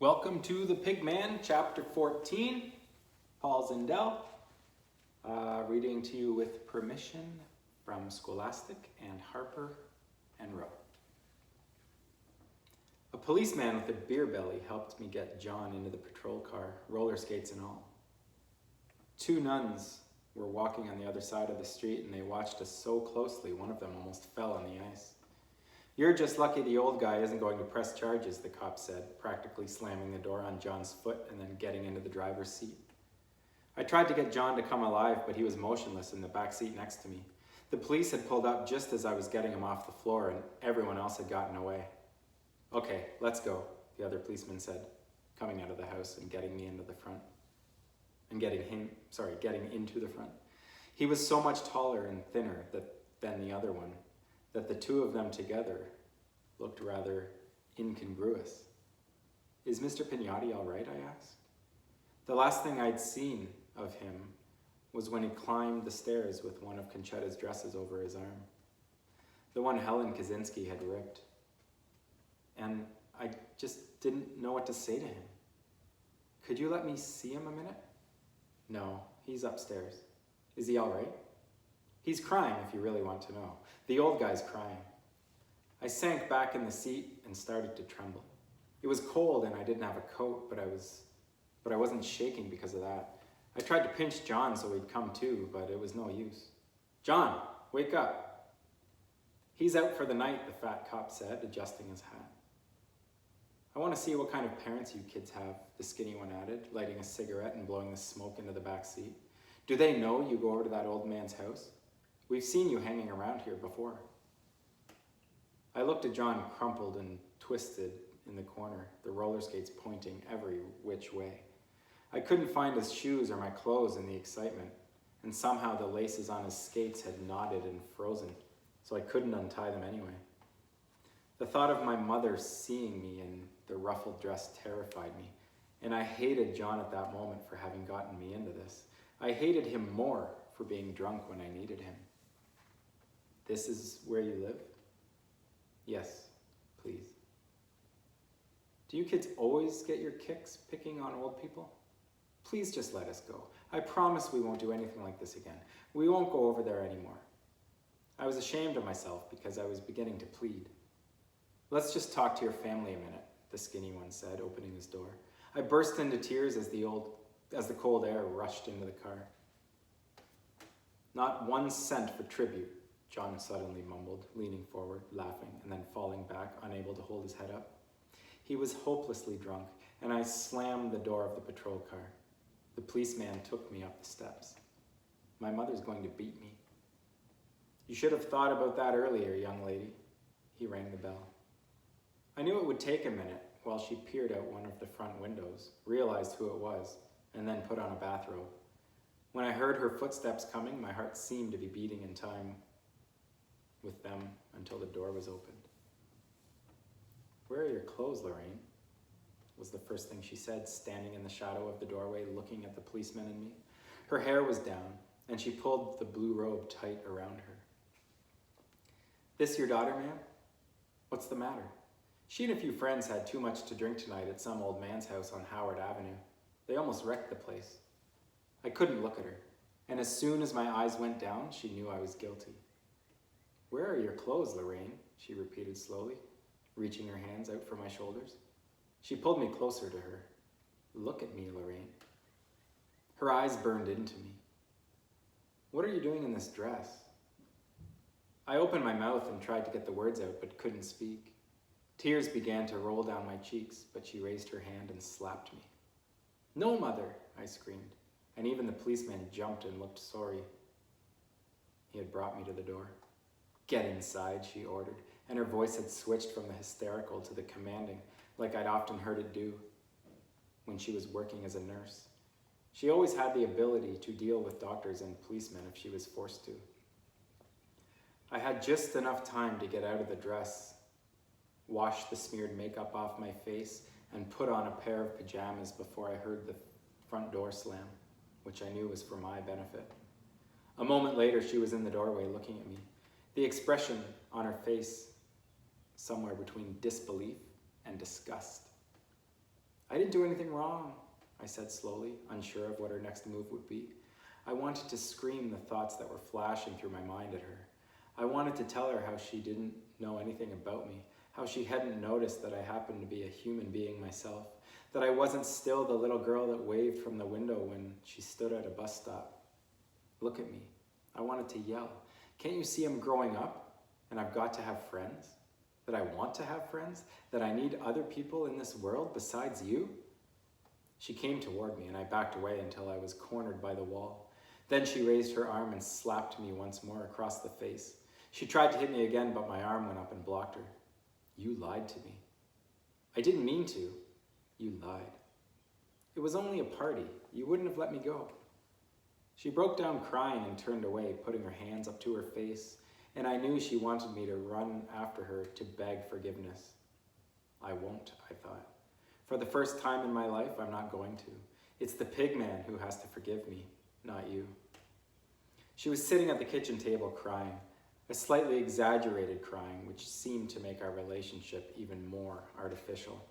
Welcome to the Pigman, chapter 14, Paul Zindel, reading to you with permission from Scholastic and Harper and Row. A policeman with a beer belly helped me get John into the patrol car, roller skates and all. Two nuns were walking on the other side of the street and they watched us so closely one of them almost fell on the ice. "You're just lucky the old guy isn't going to press charges," the cop said, practically slamming the door on John's foot and then getting into the driver's seat. I tried to get John to come alive, but he was motionless in the back seat next to me. The police had pulled up just as I was getting him off the floor and everyone else had gotten away. "Okay, let's go," the other policeman said, coming out of the house and getting me into the front. Getting into the front. He was so much taller and thinner than the other one that the two of them together looked rather incongruous. "Is Mr. Pignati all right?" I asked. The last thing I'd seen of him was when he climbed the stairs with one of Conchetta's dresses over his arm, the one Helen Kaczynski had ripped. And I just didn't know what to say to him. "Could you let me see him a minute?" "No, he's upstairs." "Is he all right?" "He's crying, if you really want to know. The old guy's crying." I sank back in the seat and started to tremble. It was cold and I didn't have a coat, but I wasn't shaking because of that. I tried to pinch John so he'd come to, but it was no use. "John, wake up." "He's out for the night," the fat cop said, adjusting his hat. "I want to see what kind of parents you kids have," the skinny one added, lighting a cigarette and blowing the smoke into the back seat. "Do they know you go over to that old man's house? We've seen you hanging around here before." I looked at John crumpled and twisted in the corner, the roller skates pointing every which way. I couldn't find his shoes or my clothes in the excitement, and somehow the laces on his skates had knotted and frozen, so I couldn't untie them anyway. The thought of my mother seeing me in the ruffled dress terrified me, and I hated John at that moment for having gotten me into this. I hated him more for being drunk when I needed him. "This is where you live?" "Yes, please." "Do you kids always get your kicks picking on old people? Please just let us go. I promise we won't do anything like this again. We won't go over there anymore." I was ashamed of myself because I was beginning to plead. "Let's just talk to your family a minute," the skinny one said, opening his door. I burst into tears as the cold air rushed into the car. "Not 1 cent for tribute," John suddenly mumbled, leaning forward, laughing, and then falling back, unable to hold his head up. He was hopelessly drunk, and I slammed the door of the patrol car. The policeman took me up the steps. "My mother's going to beat me." "You should have thought about that earlier, young lady." He rang the bell. I knew it would take a minute while she peered out one of the front windows, realized who it was, and then put on a bathrobe. When I heard her footsteps coming, my heart seemed to be beating in time with them until the door was opened. "Where are your clothes, Lorraine?" was the first thing she said, standing in the shadow of the doorway looking at the policeman and me. Her hair was down, and she pulled the blue robe tight around her. "This your daughter, ma'am? What's the matter?" She and a few friends had too much to drink tonight at some old man's house on Howard Avenue. They almost wrecked the place. I couldn't look at her, and as soon as my eyes went down, she knew I was guilty. "Where are your clothes, Lorraine?" she repeated slowly, reaching her hands out for my shoulders. She pulled me closer to her. "Look at me, Lorraine." Her eyes burned into me. "What are you doing in this dress?" I opened my mouth and tried to get the words out, but couldn't speak. Tears began to roll down my cheeks, but she raised her hand and slapped me. "No, Mother," I screamed, and even the policeman jumped and looked sorry. He had brought me to the door. "Get inside," she ordered, and her voice had switched from the hysterical to the commanding, like I'd often heard it do when she was working as a nurse. She always had the ability to deal with doctors and policemen if she was forced to. I had just enough time to get out of the dress, wash the smeared makeup off my face, and put on a pair of pajamas before I heard the front door slam, which I knew was for my benefit. A moment later, she was in the doorway looking at me, the expression on her face somewhere between disbelief and disgust. I didn't do anything wrong, I said slowly, unsure of what her next move would be. I wanted to scream the thoughts that were flashing through my mind at her. I wanted to tell her how she didn't know anything about me, how she hadn't noticed that I happened to be a human being myself, that I wasn't still the little girl that waved from the window when she stood at a bus stop. Look at me. I wanted to yell. Can't you see I'm growing up and I've got to have friends? That I want to have friends? That I need other people in this world besides you? She came toward me and I backed away until I was cornered by the wall. Then she raised her arm and slapped me once more across the face. She tried to hit me again, but my arm went up and blocked her. You lied to me. I didn't mean to. You lied. It was only a party. You wouldn't have let me go. She broke down crying and turned away, putting her hands up to her face, and I knew she wanted me to run after her to beg forgiveness. I won't, I thought. For the first time in my life, I'm not going to. It's the Pigman who has to forgive me, not you. She was sitting at the kitchen table crying, a slightly exaggerated crying, which seemed to make our relationship even more artificial.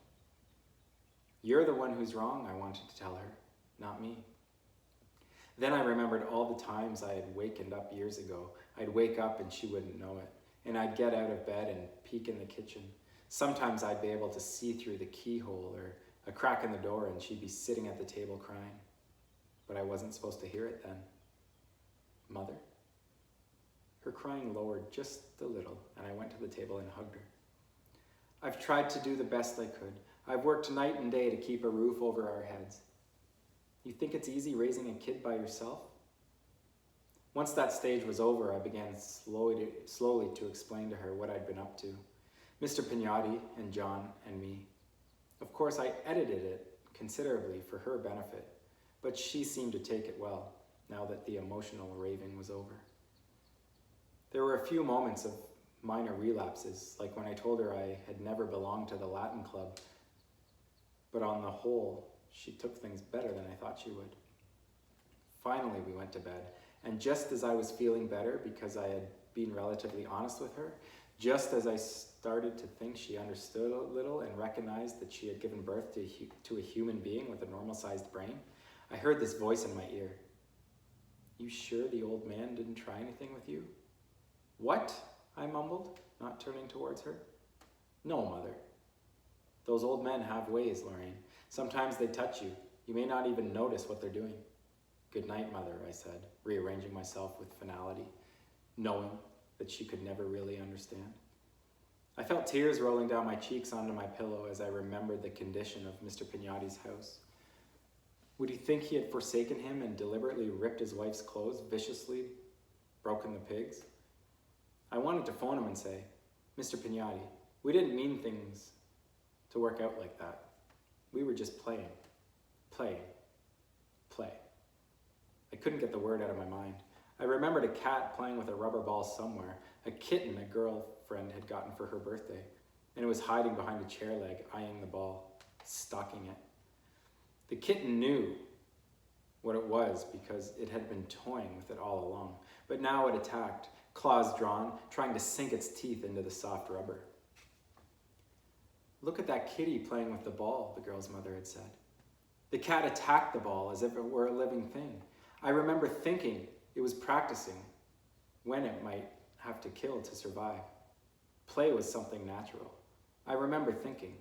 You're the one who's wrong, I wanted to tell her, not me. Then I remembered all the times I had wakened up years ago. I'd wake up and she wouldn't know it, and I'd get out of bed and peek in the kitchen. Sometimes I'd be able to see through the keyhole or a crack in the door and she'd be sitting at the table crying. But I wasn't supposed to hear it then. Mother? Her crying lowered just a little, and I went to the table and hugged her. I've tried to do the best I could. I've worked night and day to keep a roof over our heads. You think it's easy raising a kid by yourself? Once that stage was over, I began slowly to explain to her what I'd been up to. Mr. Pignotti and John and me. Of course, I edited it considerably for her benefit, but she seemed to take it well, now that the emotional raving was over. There were a few moments of minor relapses, like when I told her I had never belonged to the Latin club, but on the whole, she took things better than I thought she would. Finally, we went to bed, and just as I was feeling better because I had been relatively honest with her, just as I started to think she understood a little and recognized that she had given birth to a human being with a normal-sized brain, I heard this voice in my ear. You sure the old man didn't try anything with you? What? I mumbled, not turning towards her. No, Mother. Those old men have ways, Lorraine. Sometimes they touch you. You may not even notice what they're doing. Good night, Mother, I said, rearranging myself with finality, knowing that she could never really understand. I felt tears rolling down my cheeks onto my pillow as I remembered the condition of Mr. Pignotti's house. Would he think he had forsaken him and deliberately ripped his wife's clothes, viciously broken the pigs? I wanted to phone him and say, Mr. Pignotti, we didn't mean things to work out like that. We were just playing. Play. I couldn't get the word out of my mind. I remembered a cat playing with a rubber ball somewhere, a kitten a girlfriend had gotten for her birthday, and it was hiding behind a chair leg, eyeing the ball, stalking it. The kitten knew what it was because it had been toying with it all along, but now it attacked, claws drawn, trying to sink its teeth into the soft rubber. Look at that kitty playing with the ball, the girl's mother had said. The cat attacked the ball as if it were a living thing. I remember thinking it was practicing when it might have to kill to survive. Play was something natural. I remember thinking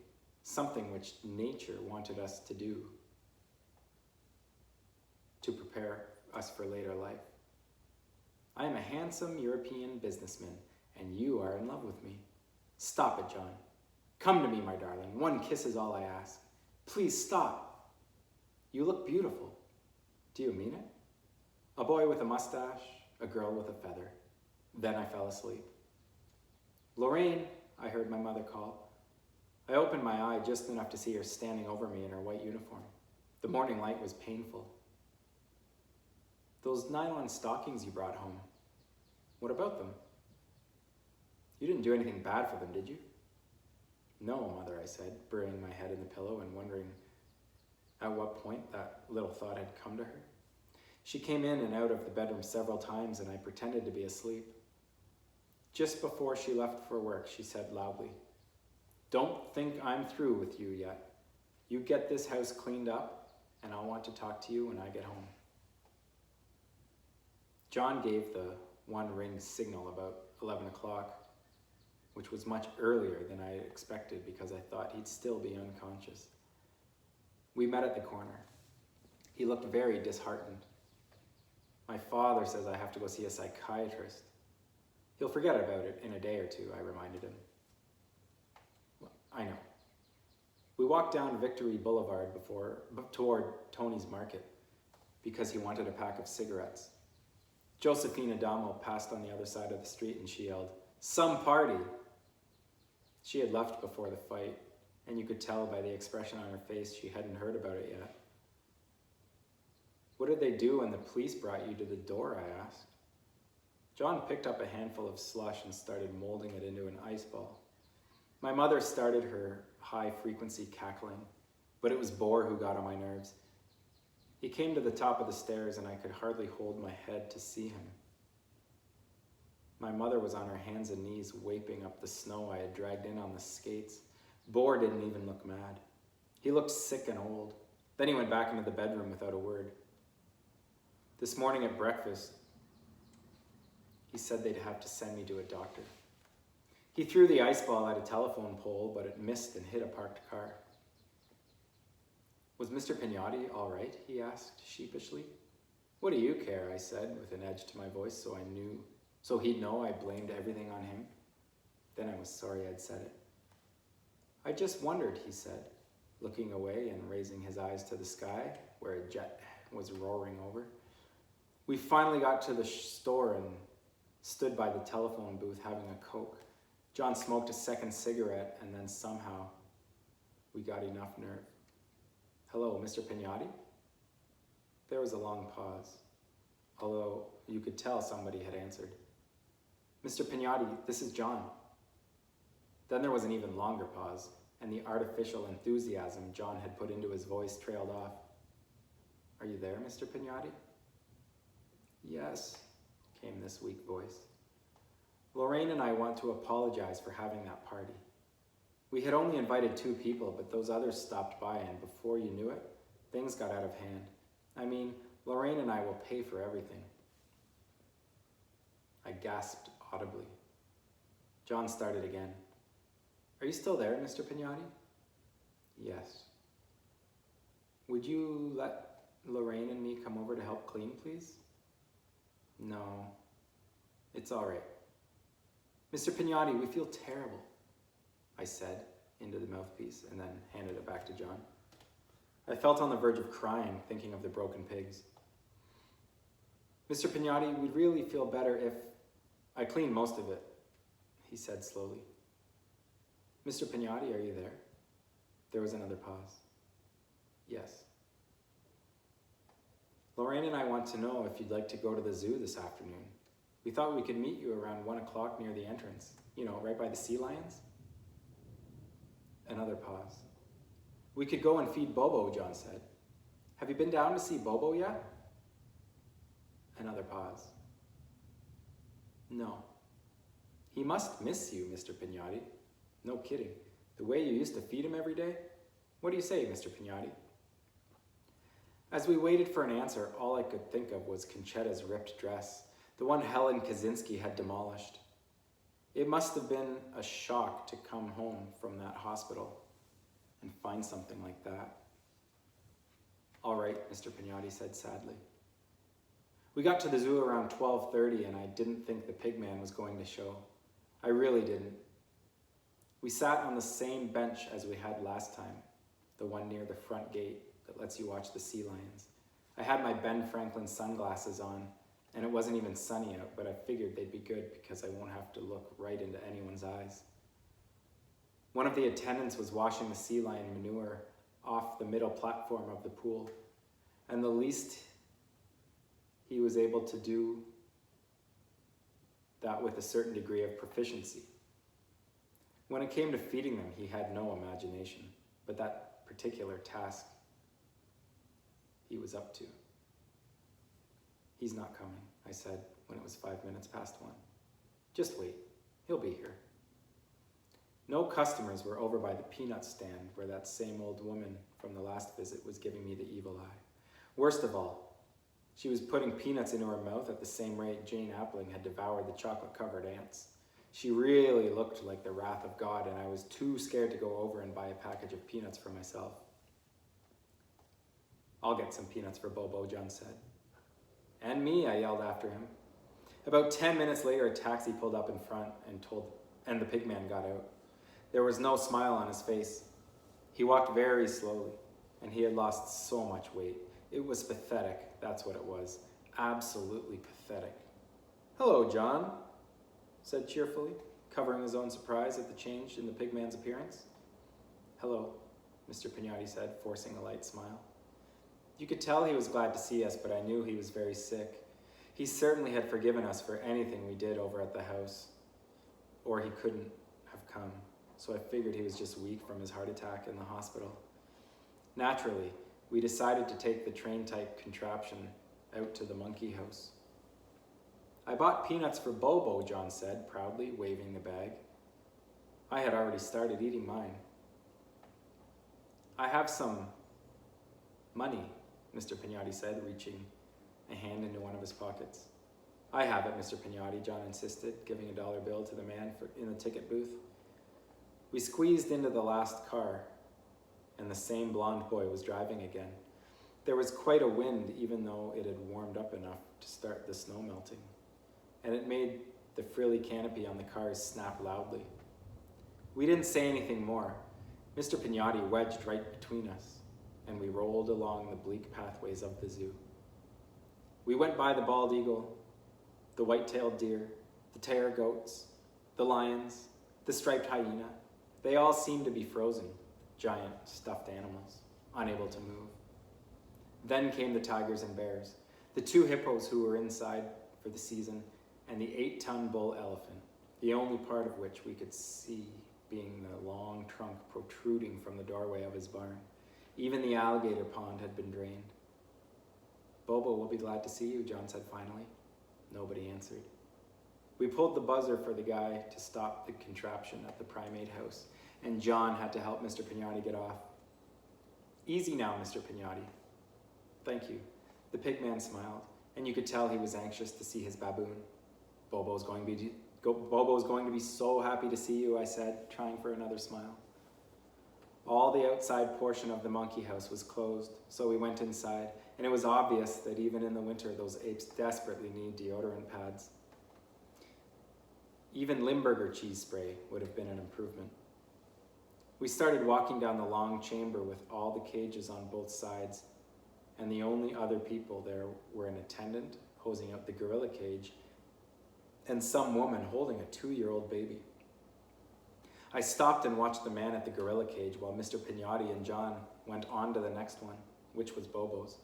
something which nature wanted us to do to prepare us for later life. I am a handsome European businessman, and you are in love with me. Stop it, John. Come to me, my darling. One kiss is all I ask. Please stop. You look beautiful. Do you mean it? A boy with a mustache, a girl with a feather. Then I fell asleep. Lorraine, I heard my mother call. I opened my eye just enough to see her standing over me in her white uniform. The morning light was painful. Those nylon stockings you brought home, what about them? You didn't do anything bad for them, did you? No, Mother, I said, burying my head in the pillow and wondering at what point that little thought had come to her. She came in and out of the bedroom several times, and I pretended to be asleep. Just before she left for work, she said loudly, Don't think I'm through with you yet. You get this house cleaned up, and I'll want to talk to you when I get home. John gave the one-ring signal about 11 o'clock, which was much earlier than I expected because I thought he'd still be unconscious. We met at the corner. He looked very disheartened. My father says I have to go see a psychiatrist. He'll forget about it in a day or two, I reminded him. Well, I know. We walked down Victory Boulevard toward Tony's Market because he wanted a pack of cigarettes. Josephine Adamo passed on the other side of the street and she yelled, "Some party!" She had left before the fight, and you could tell by the expression on her face she hadn't heard about it yet. "What did they do when the police brought you to the door?" I asked. John picked up a handful of slush and started molding it into an ice ball. My mother started her high-frequency cackling, but it was Boar who got on my nerves. He came to the top of the stairs and I could hardly hold my head to see him. My mother was on her hands and knees waping up the snow I had dragged in on the skates. Boar didn't even look mad. He looked sick and old. Then he went back into the bedroom without a word. This morning at breakfast, he said they'd have to send me to a doctor. He threw the ice ball at a telephone pole, but it missed and hit a parked car. "Was Mr. Pignotti all right?" he asked sheepishly. "What do you care?" I said with an edge to my voice so he'd know I blamed everything on him. Then I was sorry I'd said it. "I just wondered," he said, looking away and raising his eyes to the sky where a jet was roaring over. We finally got to the store and stood by the telephone booth having a Coke. John smoked a second cigarette and then somehow we got enough nerve. "Hello, Mr. Pignotti?" There was a long pause, although you could tell somebody had answered. "Mr. Pignotti, this is John." Then there was an even longer pause, and the artificial enthusiasm John had put into his voice trailed off. "Are you there, Mr. Pignotti?" "Yes," came this weak voice. "Lorraine and I want to apologize for having that party. We had only invited 2 people, but those others stopped by, and before you knew it, things got out of hand. I mean, Lorraine and I will pay for everything." I gasped audibly. John started again. "Are you still there, Mr. Pignotti?" "Yes." "Would you let Lorraine and me come over to help clean, please?" "No, it's all right. Mr. Pignotti, we feel terrible," I said into the mouthpiece and then handed it back to John. I felt on the verge of crying, thinking of the broken pigs. "Mr. Pignotti, we'd really feel better if I cleaned most of it," he said slowly. "Mr. Pignotti, are you there?" There was another pause. "Yes." "Lorraine and I want to know if you'd like to go to the zoo this afternoon. We thought we could meet you around 1 o'clock near the entrance. You know, right by the sea lions." Another pause. "We could go and feed Bobo," John said. "Have you been down to see Bobo yet?" Another pause. "No. He must miss you, Mr. Pignotti. No kidding. The way you used to feed him every day. What do you say, Mr. Pignotti?" As we waited for an answer, all I could think of was Conchetta's ripped dress, the one Helen Kaczynski had demolished. It must have been a shock to come home from that hospital and find something like that. "All right," Mr. Pignotti said sadly. We got to the zoo around 12:30 and I didn't think the Pigman was going to show. I really didn't. We sat on the same bench as we had last time, the one near the front gate that lets you watch the sea lions. I had my Ben Franklin sunglasses on, and it wasn't even sunny out, but I figured they'd be good because I won't have to look right into anyone's eyes. One of the attendants was washing the sea lion manure off the middle platform of the pool, and the least he was able to do that with a certain degree of proficiency. When it came to feeding them, he had no imagination, but that particular task he was up to. "He's not coming," I said when it was 5 minutes past 1. "Just wait, he'll be here." No customers were over by the peanut stand where that same old woman from the last visit was giving me the evil eye. Worst of all, she was putting peanuts into her mouth at the same rate Jane Appling had devoured the chocolate-covered ants. She really looked like the wrath of God, and I was too scared to go over and buy a package of peanuts for myself. "I'll get some peanuts for Bobo," John said. "And me," I yelled after him. About 10 minutes later, a taxi pulled up in front and the Pigman got out. There was no smile on his face. He walked very slowly, and he had lost so much weight. It was pathetic, that's what it was. Absolutely pathetic. "Hello, John," said cheerfully, covering his own surprise at the change in the Pigman's appearance. "Hello," Mr. Pignotti said, forcing a light smile. You could tell he was glad to see us, but I knew he was very sick. He certainly had forgiven us for anything we did over at the house, or he couldn't have come, so I figured he was just weak from his heart attack in the hospital. Naturally, we decided to take the train-type contraption out to the monkey house. "I bought peanuts for Bobo," John said, proudly waving the bag. I had already started eating mine. "I have some money," Mr. Pignotti said, reaching a hand into one of his pockets. "I have it, Mr. Pignotti," John insisted, giving a dollar bill to the man in the ticket booth. We squeezed into the last car, and the same blonde boy was driving again. There was quite a wind, even though it had warmed up enough to start the snow melting, and it made the frilly canopy on the cars snap loudly. We didn't say anything more. Mr. Pignotti wedged right between us, and we rolled along the bleak pathways of the zoo. We went by the bald eagle, the white-tailed deer, the tare goats, the lions, the striped hyena. They all seemed to be frozen, giant stuffed animals, unable to move. Then came the tigers and bears, the 2 hippos who were inside for the season, and the 8-ton bull elephant, the only part of which we could see being the long trunk protruding from the doorway of his barn. Even the alligator pond had been drained. "Bobo will be glad to see you," John said finally. Nobody answered. We pulled the buzzer for the guy to stop the contraption at the primate house, and John had to help Mr. Pignotti get off. "Easy now, Mr. Pignotti." "Thank you." The Pigman smiled, and you could tell he was anxious to see his baboon. Bobo's going to be so happy to see you," I said, trying for another smile. All the outside portion of the monkey house was closed, so we went inside, and it was obvious that even in the winter those apes desperately need deodorant pads. Even Limburger cheese spray would have been an improvement. We started walking down the long chamber with all the cages on both sides, and the only other people there were an attendant hosing out the gorilla cage and some woman holding a 2-year-old baby. I stopped and watched the man at the gorilla cage while Mr. Pignotti and John went on to the next one, which was Bobo's.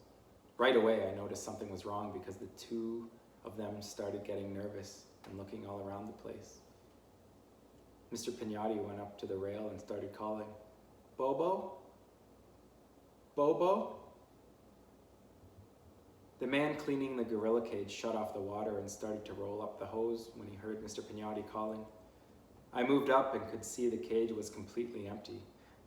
Right away, I noticed something was wrong because the 2 of them started getting nervous and looking all around the place. Mr. Pignotti went up to the rail and started calling, "Bobo? Bobo?" The man cleaning the gorilla cage shut off the water and started to roll up the hose when he heard Mr. Pignotti calling. I moved up and could see the cage was completely empty,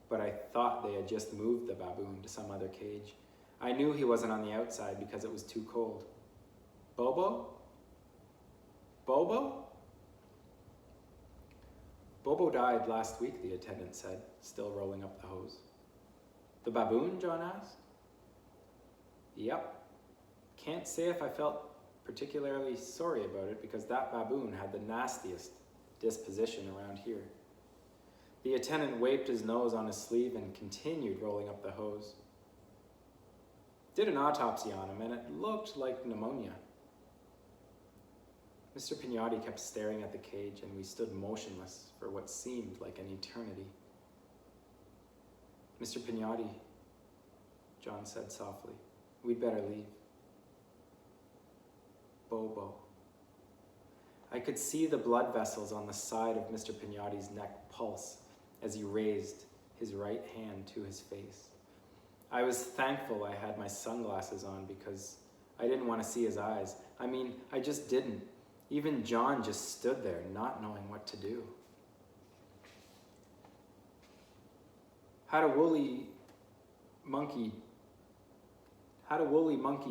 but I thought they had just moved the baboon to some other cage. I knew he wasn't on the outside because it was too cold. "Bobo? Bobo?" "Bobo died last week," the attendant said, still rolling up the hose. "The baboon?" John asked. "Yep. Can't say if I felt particularly sorry about it because that baboon had the nastiest disposition around here." The attendant wiped his nose on his sleeve and continued rolling up the hose. "Did an autopsy on him and it looked like pneumonia." Mr. Pignotti kept staring at the cage and we stood motionless for what seemed like an eternity. "Mr. Pignotti," John said softly, "we'd better leave." Bobo. I could see the blood vessels on the side of Mr. Pignotti's neck pulse as he raised his right hand to his face. I was thankful I had my sunglasses on because I didn't want to see his eyes. I just didn't. Even John just stood there, not knowing what to do. Had a woolly monkey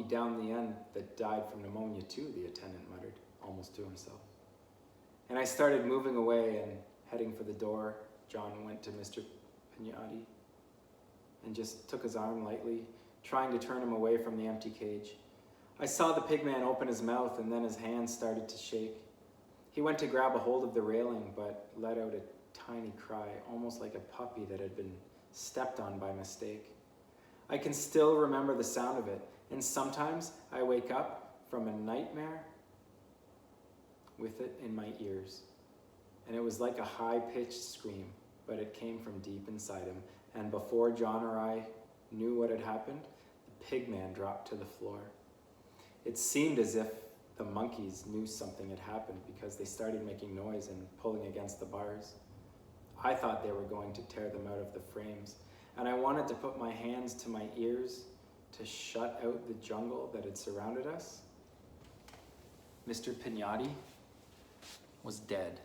down the end that died from pneumonia too, the attendant muttered, almost to himself. And I started moving away and heading for the door. John went to Mr. Pigman and just took his arm lightly, trying to turn him away from the empty cage. I saw the pigman open his mouth and then his hands started to shake. He went to grab a hold of the railing but let out a tiny cry, almost like a puppy that had been stepped on by mistake. I can still remember the sound of it, and sometimes I wake up from a nightmare with it in my ears. And it was like a high-pitched scream, but it came from deep inside him. And before John or I knew what had happened, the pigman dropped to the floor. It seemed as if the monkeys knew something had happened because they started making noise and pulling against the bars. I thought they were going to tear them out of the frames, and I wanted to put my hands to my ears to shut out the jungle that had surrounded us. Mr. Pigman was dead.